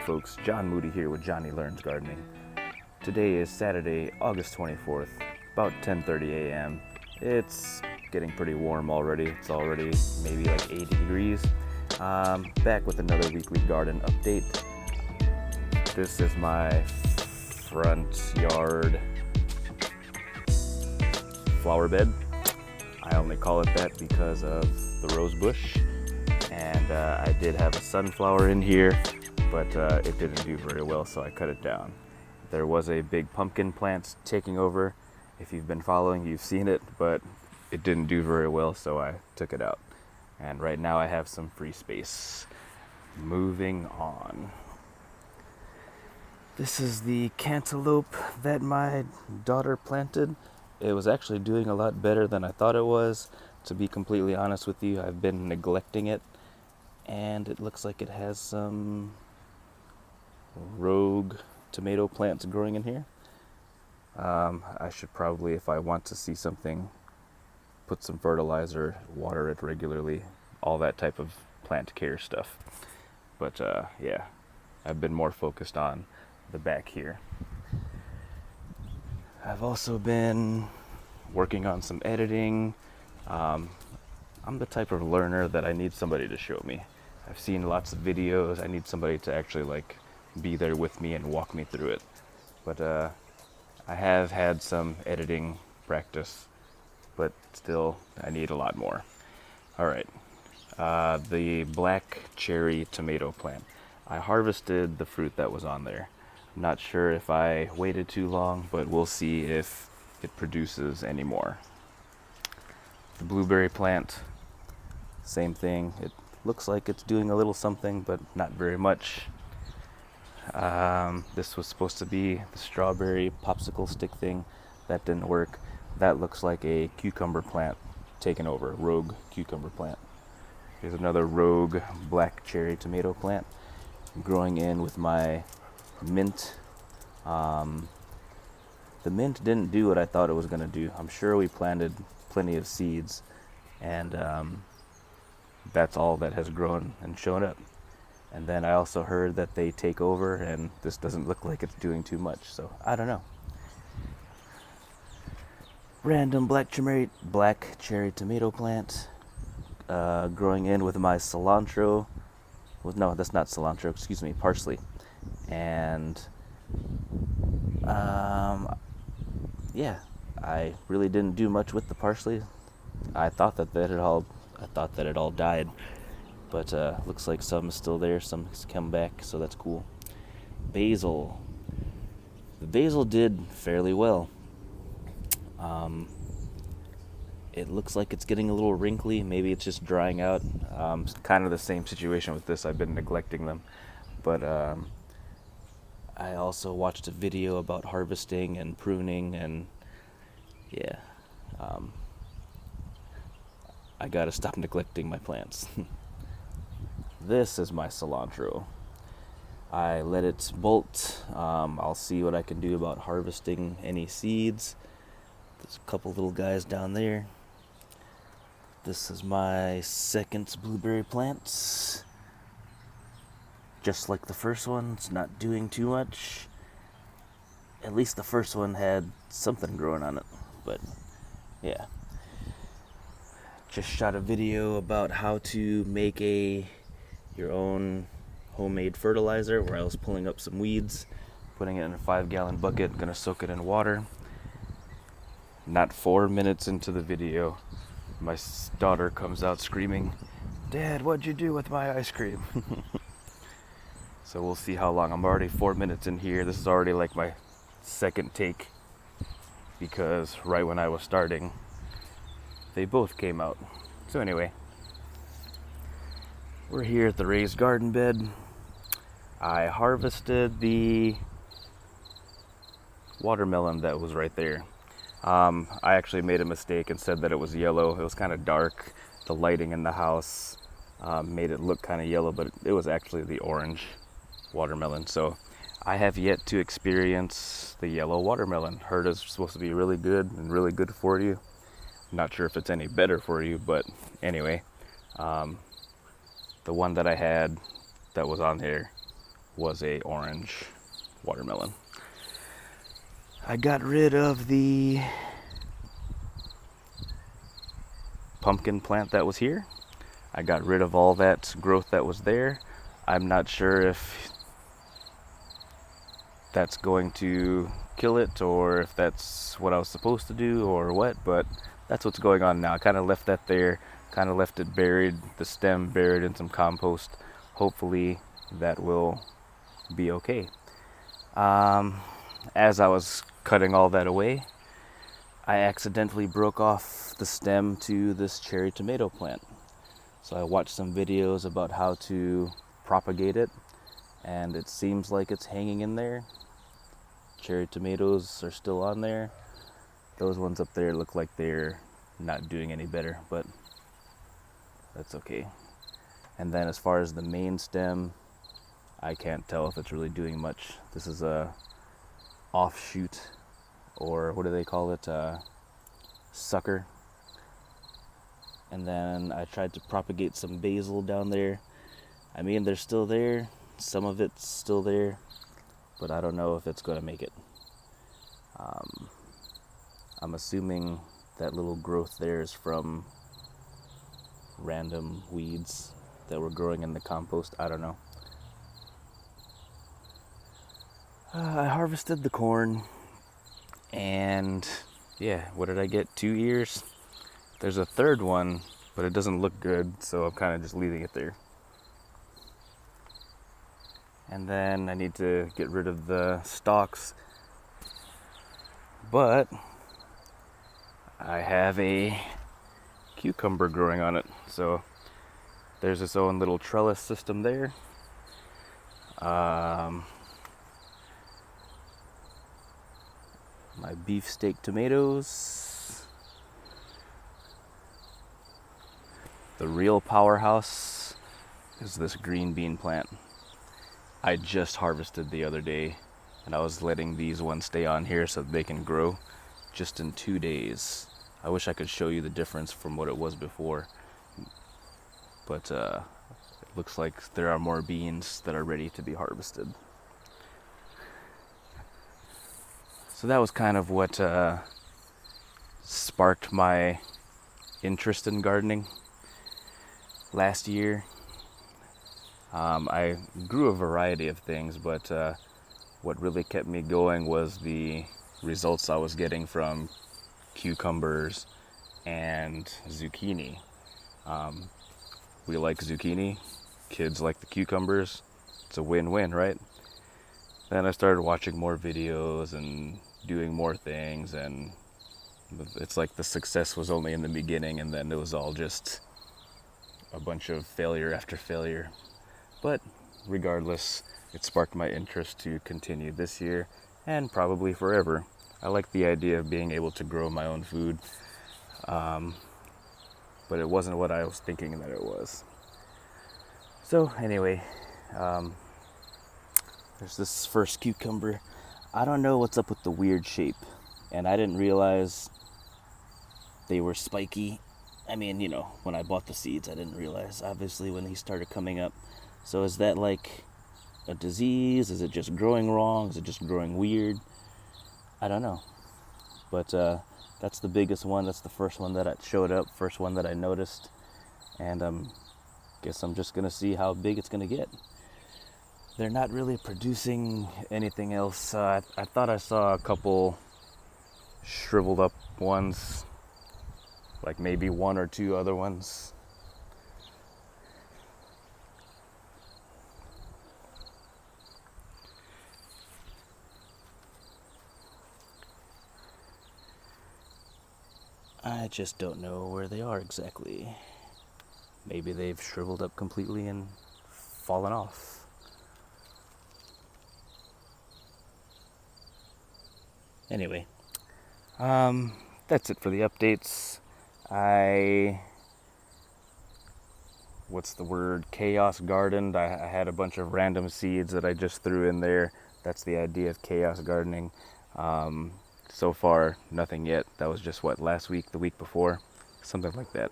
folks, John Moody here with Johnny Learns Gardening. Today is Saturday, August 24th, about 10:30 a.m. It's getting pretty warm already. It's already maybe like 80 degrees. Back with another weekly garden update. This is my front yard flower bed. I only call it that because of the rose bush. And I did have a sunflower in here, but it didn't do very well, so I cut it down. There was a big pumpkin plant taking over. If you've been following, you've seen it, but it didn't do very well, so I took it out. And right now I have some free space. Moving on. This is the cantaloupe that my daughter planted. It was actually doing a lot better than I thought it was. To be completely honest with you, I've been neglecting it. And it looks like it has some rogue tomato plants growing in here. I should probably, if I want to see something, put some fertilizer, water it regularly, all that type of plant care stuff. But yeah, I've been more focused on the back here. I've also been working on some editing. I'm the type of learner that I need somebody to show me. I've seen lots of videos. I need somebody to actually be there with me and walk me through it. But I have had some editing practice, but still I need a lot more. All right, the black cherry tomato plant. I harvested the fruit that was on there. I'm not sure if I waited too long, but we'll see if it produces any more. The blueberry plant, same thing. It looks like it's doing a little something, but not very much. This was supposed to be the strawberry popsicle stick thing. That didn't work. That looks like a cucumber plant taken over, rogue cucumber plant. Here's another rogue black cherry tomato plant growing in with my mint. The mint didn't do what I thought it was going to do. I'm sure we planted plenty of seeds, and that's all that has grown and shown up. And then I also heard that they take over, and this doesn't look like it's doing too much, so I don't know. Random black cherry tomato plant growing in with my cilantro. Well, no, that's not cilantro, excuse me, parsley. And yeah, I really didn't do much with the parsley. I thought that it all died, but looks like some is still there, some has come back, so that's cool. Basil. The basil did fairly well. It looks like it's getting a little wrinkly. Maybe it's just drying out. Kind of the same situation with this. I've been neglecting them, but I also watched a video about harvesting and pruning, and yeah, I gotta stop neglecting my plants. This is my cilantro. I let it bolt. I'll see what I can do about harvesting any seeds. There's a couple little guys down there. This is my second blueberry plant. Just like the first one, it's not doing too much. At least the first one had something growing on it, but yeah. Just shot a video about how to make your own homemade fertilizer, where I was pulling up some weeds, putting it in a 5-gallon bucket, gonna soak it in water. Not 4 minutes into the video, my daughter comes out screaming, "Dad, what'd you do with my ice cream?" So we'll see how long. I'm already 4 minutes in here. This is already like my second take, because right when I was starting, they both came out. So anyway, we're here at the raised garden bed. I harvested the watermelon that was right there. I actually made a mistake and said that it was yellow. It was kind of dark. The lighting in the house made it look kind of yellow, but it was actually the orange watermelon. So I have yet to experience the yellow watermelon. Heard it's supposed to be really good and really good for you. Not sure if it's any better for you, but anyway, the one that I had that was on here was a orange watermelon. I got rid of the pumpkin plant that was here. I got rid of all that growth that was there. I'm not sure if that's going to kill it or if that's what I was supposed to do or what, but that's what's going on now. I kind of left that there, kind of left it buried, the stem buried in some compost. Hopefully that will be okay. As I was cutting all that away, I accidentally broke off the stem to this cherry tomato plant. So I watched some videos about how to propagate it, and it seems like it's hanging in there. Cherry tomatoes are still on there. Those ones up there look like they're not doing any better, but that's okay. And then as far as the main stem, I can't tell if it's really doing much. This is a offshoot, or what do they call it? Sucker. And then I tried to propagate some basil down there. I mean, they're still there. Some of it's still there, but I don't know if it's going to make it. I'm assuming that little growth there is from random weeds that were growing in the compost. I don't know. I harvested the corn, and yeah, what did I get? 2 ears? There's a third one, but it doesn't look good, so I'm kind of just leaving it there. And then I need to get rid of the stalks, but I have a cucumber growing on it, so there's its own little trellis system there. My beefsteak tomatoes. The real powerhouse is this green bean plant. I just harvested the other day, and I was letting these ones stay on here so they can grow just in 2 days. I wish I could show you the difference from what it was before, but it looks like there are more beans that are ready to be harvested. So that was kind of what sparked my interest in gardening last year. I grew a variety of things, but what really kept me going was the results I was getting from cucumbers and zucchini. We like zucchini, kids like the cucumbers. It's a win-win, right? Then I started watching more videos and doing more things, and it's like the success was only in the beginning, and then it was all just a bunch of failure after failure. But regardless, it sparked my interest to continue this year and probably forever. I like the idea of being able to grow my own food, but it wasn't what I was thinking that it was. So anyway, there's this first cucumber. I don't know what's up with the weird shape, and I didn't realize they were spiky. I mean, you know, when I bought the seeds, I didn't realize, obviously, when he started coming up. So is that like a disease? Is it just growing wrong? Is it just growing weird? I don't know. But that's the biggest one. That's the first one that showed up, first one that I noticed. And guess I'm just going to see how big it's going to get. They're not really producing anything else. I thought I saw a couple shriveled up ones, like maybe 1 or 2 other ones. I just don't know where they are exactly. Maybe they've shriveled up completely and fallen off. Anyway, that's it for the updates. What's the word? Chaos gardened. I had a bunch of random seeds that I just threw in there. That's the idea of chaos gardening. So far, nothing yet. That was just what, last week, the week before, something like that.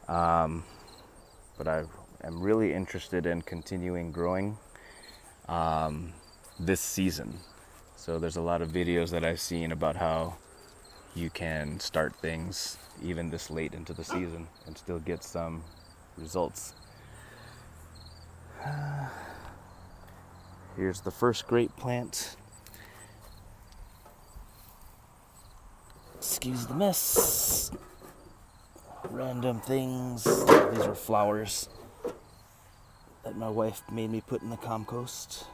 But I am really interested in continuing growing. this season. So there's a lot of videos that I've seen about how you can start things even this late into the season and still get some results. Here's the first grape plant. Excuse the mess. Random things. These are flowers that my wife made me put in the compost.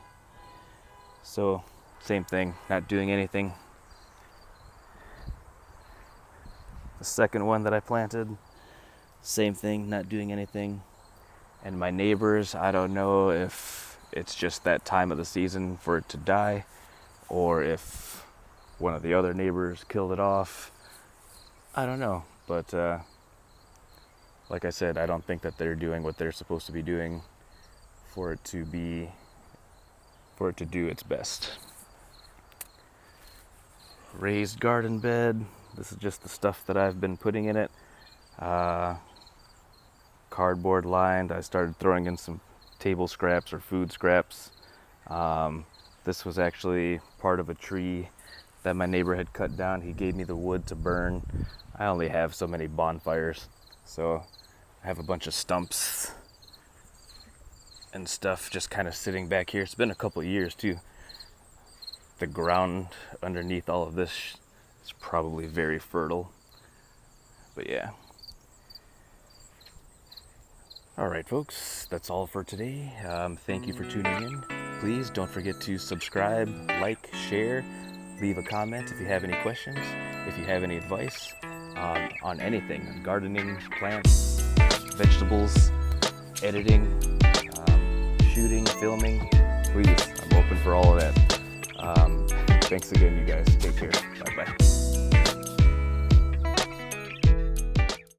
So, same thing, not doing anything. The second one that I planted, same thing, not doing anything. And my neighbors, I don't know if it's just that time of the season for it to die, or if one of the other neighbors killed it off. I don't know, but like I said, I don't think that they're doing what they're supposed to be doing for it to do its best. Raised garden bed. This is just the stuff that I've been putting in it. Cardboard lined. I started throwing in some table scraps or food scraps. This was actually part of a tree that my neighbor had cut down. He gave me the wood to burn. I only have so many bonfires, so I have a bunch of stumps and stuff just kind of sitting back here. It's been a couple of years too. The ground underneath all of this is probably very fertile, but yeah. All right, folks, that's all for today. Thank you for tuning in. Please don't forget to subscribe, like, share, leave a comment if you have any questions, if you have any advice on anything, gardening, plants, vegetables, editing, shooting, filming. Please, I'm open for all of that. Thanks again, you guys. Take care. Bye-bye.